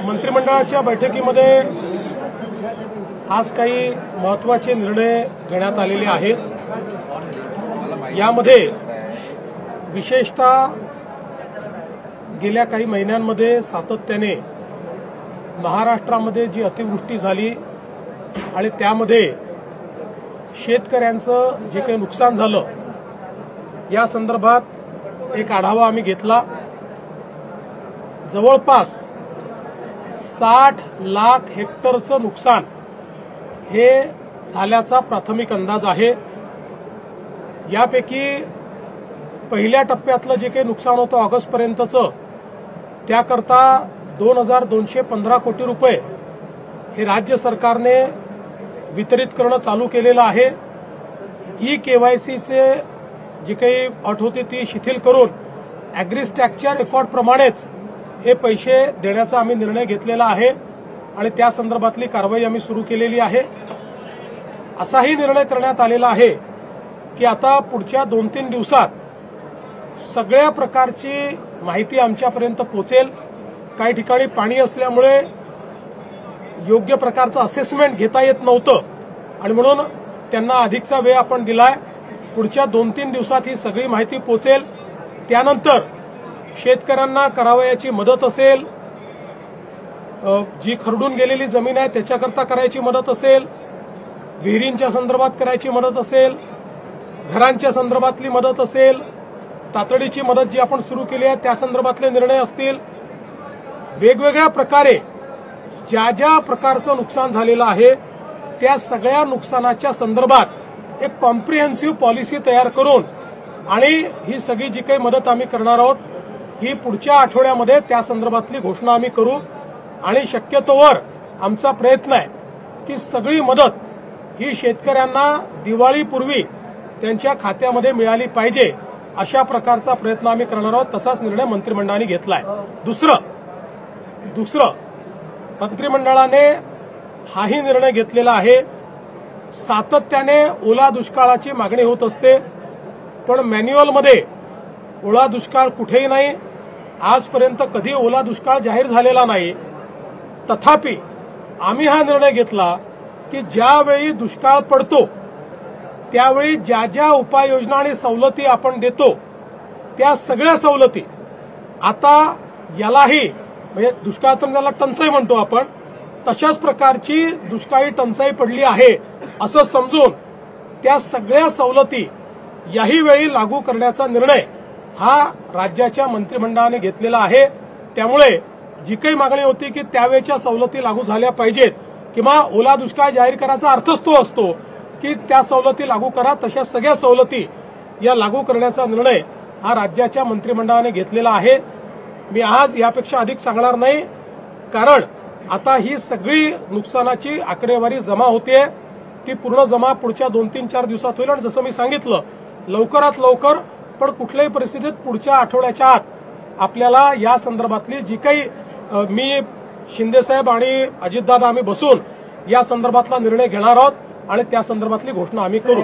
मंत्रिमंडळाच्या बैठकीमध्ये आज काही महत्त्वाचे निर्णय घेण्यात आलेले आहेत। यामध्ये विशेषतः गेल्या काही महिन्यांमध्ये सातत्याने महाराष्ट्रामध्ये जी अतिवृष्टी झाली आणि त्यामध्ये शेतकऱ्यांचं जे काही नुकसान झालं या संदर्भात एक आढावा आम्ही घेतला। जवळपास 60 लाख हेक्टरचं नुकसान हे झाल्याचा प्राथमिक अंदाज आहे। यापैकी पहिल्या टप्प्यातलं जे काही नुकसान होतं ऑगस्टपर्यंतचं त्याकरता 2215 कोटी रुपये हे राज्य सरकारने वितरित करणं चालू केलेलं आहे। ई-केवायसीचे जी काही अट होती ती शिथिल करून ॲग्रीस्टॅकच्या रेकॉर्डप्रमाणेच हे पैसे देण्याचा आम्ही निर्णय घेतलेला आहे आणि त्या संदर्भातली कारवाई आम्ही सुरू केलेली आहे। असाही निर्णय करण्यात आलेला आहे की आता पुढच्या 2-3 दिवसात सगळ्या प्रकारची माहिती आमच्यापर्यंत पोहोचेल। काही ठिकाणी पाणी असल्यामुळे योग्य प्रकारचं असेसमेंट घेता येत नव्हतं आणि म्हणून त्यांना अधिकचा वेळ आपण दिलाय। पुढच्या 2-3 दिवसात ही सगळी माहिती पोहोचेल। त्यानंतर शेतकऱ्यांना करावयाची मदत असेल, जी खरडून गेलेली जमीन आहे त्याच्याकरता करायची मदत असेल, विहिरींच्या संदर्भात करायची मदत असेल, घरांच्या संदर्भातली मदत असेल, तातडीची मदत जी आपण सुरू केली आहे त्या संदर्भातले निर्णय असतील, वेगवेगळ्या प्रकारे ज्या ज्या प्रकारचं नुकसान झालेलं आहे त्या सगळ्या नुकसानाच्या संदर्भात एक कॉम्प्रिहेन्सिव्ह पॉलिसी तयार करून आणि ही सगळी जी काही मदत आम्ही करणार आहोत ही पुढच्या आठवड्यामध्ये त्या संदर्भातली घोषणा आम्ही करू आणि शक्यतोवर आमचा प्रयत्न आहे की सगळी मदत ही शेतकऱ्यांना दिवाळीपूर्वी त्यांच्या खात्यामध्ये मिळाली पाहिजे अशा प्रकारचा प्रयत्न आम्ही करणार आहोत। तसाच निर्णय मंत्रिमंडळाने घेतलाय। दुसरं मंत्रिमंडळाने हाही निर्णय घेतलेला आहे, सातत्याने ओला दुष्काळाची मागणी होत असते पण मॅन्युअलमध्ये ओला दुष्काळ कुठेही नाही, आजपर्यंत कधी ओला दुष्काळ जाहीर झालेला नाही। तथापि आम्ही हा निर्णय घेतला की ज्यावेळी दुष्काळ पडतो त्यावेळी ज्या ज्या उपाययोजना आणि सवलती आपण देतो त्या सगळ्या सवलती आता यालाही म्हणजे दुष्काळ तर त्याला टंचाई म्हणतो आपण, तशाच प्रकारची दुष्काळी टंचाई पडली आहे असं समजून त्या सगळ्या सवलती याही वेळी लागू करण्याचा निर्णय हा राज्याच्या मंत्रिमंडळाने घेतलेला आहे। त्यामुळे जी काही मागणी होती की त्यावेळच्या सवलती लागू झाल्या पाहिजेत किंवा ओला दुष्काळ जाहीर करायचा अर्थच तो असतो की त्या सवलती लागू करा, तशा सगळ्या सवलती या लागू करण्याचा निर्णय हा राज्याच्या मंत्रिमंडळाने घेतलेला आहे। मी आज यापेक्षा अधिक सांगणार नाही कारण आता ही सगळी नुकसानाची आकडेवारी जमा होतीये, ती पूर्ण जमा पुढच्या 2-3-4 दिवसात होईल आणि जसं मी सांगितलं लवकरात लवकर पण कुठल्याही परिस्थितीत पुढच्या आठवड्याच्या आत आपल्याला या संदर्भातली जी काही मी शिंदेसाहेब आणि अजितदादा आम्ही बसून या संदर्भातला निर्णय घेणार आहोत आणि त्या संदर्भातली घोषणा आम्ही करू।